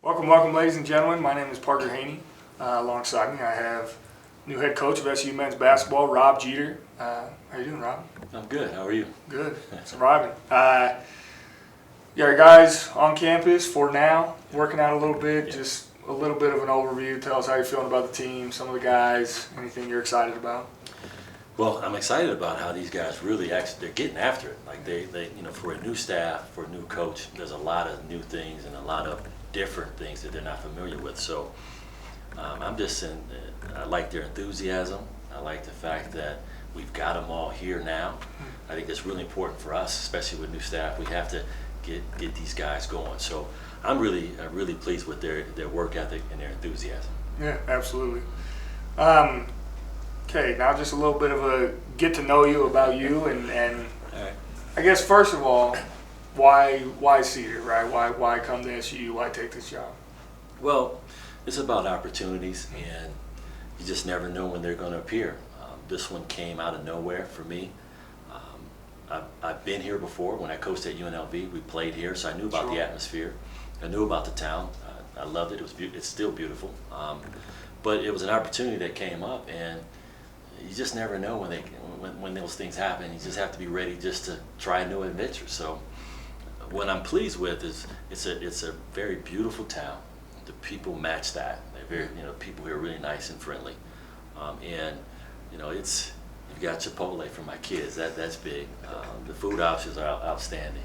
Welcome, ladies and gentlemen. My name is Parker Haynie. Alongside me, I have new head coach of SU men's basketball, Rob Jeter. How you doing, Rob? I'm good. How are you? Good. Surviving. Our guys on campus for now, working out a little bit. Yeah. Just a little bit of an overview. Tell us how you're feeling about the team, some of the guys, anything you're excited about. Well, I'm excited about how these guys they're getting after it. Like they for a new staff, for a new coach, there's a lot of new things and a lot of different things that they're not familiar with. So I like their enthusiasm. I like the fact that we've got them all here now. I think that's really important for us, especially with new staff. We have to get these guys going. So I'm really pleased with their work ethic and their enthusiasm. Yeah, absolutely. Okay, now just a little bit of a get to know you about you, and All right. I guess first of all, why Cedar, right? Why come to SU? Why take this job? Well, it's about opportunities, and you just never know when they're going to appear. This one came out of nowhere for me. I've been here before. When I coached at UNLV, we played here, so I knew about the atmosphere. I knew about the town. I loved it. It's still beautiful. But it was an opportunity that came up, and you just never know when those things happen. You just have to be ready just to try a new adventure. So what I'm pleased with is it's a very beautiful town. The people match that. They're very, people here are really nice and friendly. And you've got Chipotle for my kids. That's big. The food options are outstanding.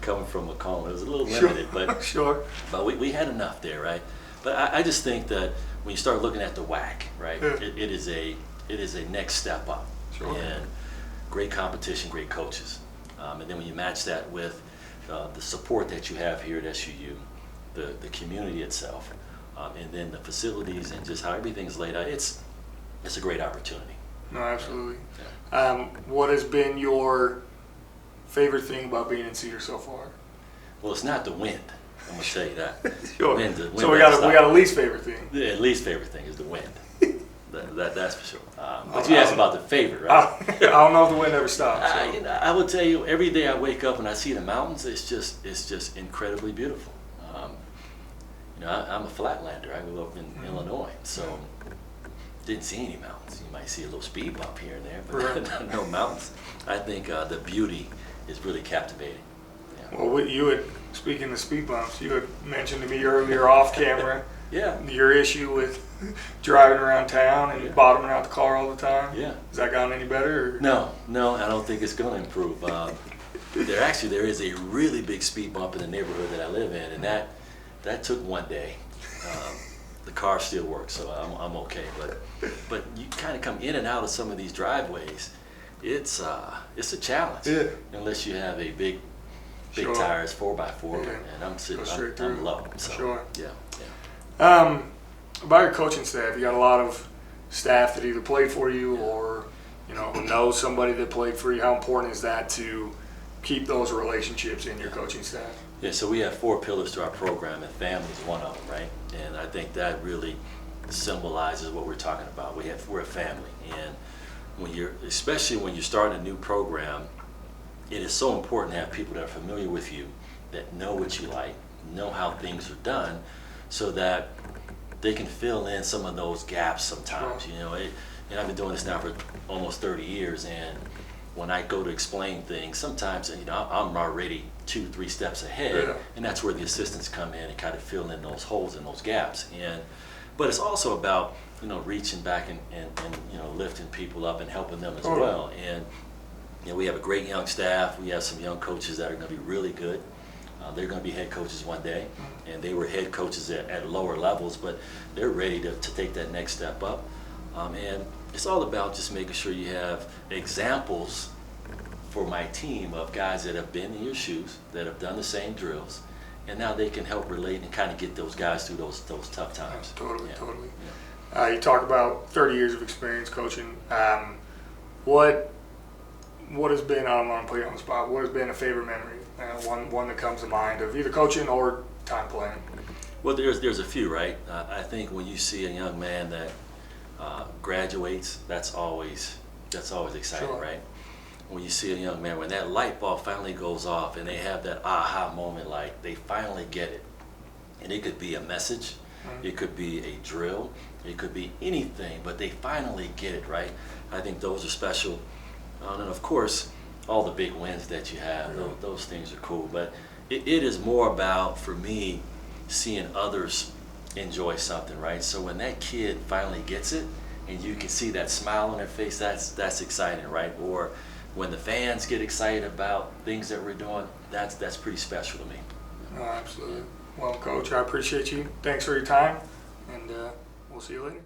Coming from Macomb, it was a little limited, but Sure. But we had enough there, right? But I just think that when you start looking at the WAC, right, it is a next step up. Sure. And great competition, great coaches. And then when you match that with the support that you have here at SUU, the community itself, and then the facilities and just how everything's laid out, it's a great opportunity. No, absolutely. Yeah. What has been your favorite thing about being in Cedar so far? Well, it's not the wind. I'm gonna tell you that. Sure. Wind So we got a least favorite thing. The least favorite thing is the wind. That's for sure. But you asked about the favorite, right? I don't know if the wind ever stops. So. I will tell you, every day I wake up and I see the mountains, it's just incredibly beautiful. I'm a flatlander. I grew up in Illinois, so didn't see any mountains. You might see a little speed bump here and there, but no mountains. I think the beauty is really captivating. Yeah. Well, you had, speaking of speed bumps, you had mentioned to me earlier off camera your issue with driving around town and bottoming out the car all the time. Yeah. Has that gotten any better? Or? No, I don't think it's going to improve. There is a really big speed bump in the neighborhood that I live in, and that took one day. The car still works, so I'm okay. But you kind of come in and out of some of these driveways. It's a challenge. Yeah. Unless you have a big Sure. tires 4x4, Yeah. and I'm through. low. So, Sure. Yeah. About your coaching staff, you got a lot of staff that either played for you or who knows somebody that played for you. How important is that to keep those relationships in your coaching staff? Yeah, so we have 4 pillars to our program, and family is one of them, right? And I think that really symbolizes what we're talking about. We're a family, and especially when you're starting a new program, it is so important to have people that are familiar with you, that know what you like, know how things are done, so that they can fill in some of those gaps sometimes. And I've been doing this now for almost 30 years, and when I go to explain things, sometimes I'm already 2-3 steps ahead, and that's where the assistants come in and kind of fill in those holes and those gaps. But it's also about reaching back and lifting people up and helping them as well. And we have a great young staff. We have some young coaches that are going to be really good. They're going to be head coaches one day, and they were head coaches at lower levels, but they're ready to take that next step up. And it's all about just making sure you have examples for my team of guys that have been in your shoes, that have done the same drills, and now they can help relate and kind of get those guys through those tough times. Totally. Yeah. You talk about 30 years of experience coaching. What has been, I don't want to put you on the spot, what has been a favorite memory? One that comes to mind of either coaching or time playing? Well, there's a few, right? I think when you see a young man that graduates, that's always exciting, Sure. right? When you see a young man, when that light bulb finally goes off and they have that aha moment, like they finally get it, And it could be a message, it could be a drill, it could be anything, but they finally get it, right? I think those are special. And of course, all the big wins that you have, those things are cool. But it is more about, for me, seeing others enjoy something, right? So when that kid finally gets it, and you can see that smile on their face, that's exciting, right? Or when the fans get excited about things that we're doing, that's pretty special to me. Oh, absolutely. Well, Coach, I appreciate you. Thanks for your time, and we'll see you later.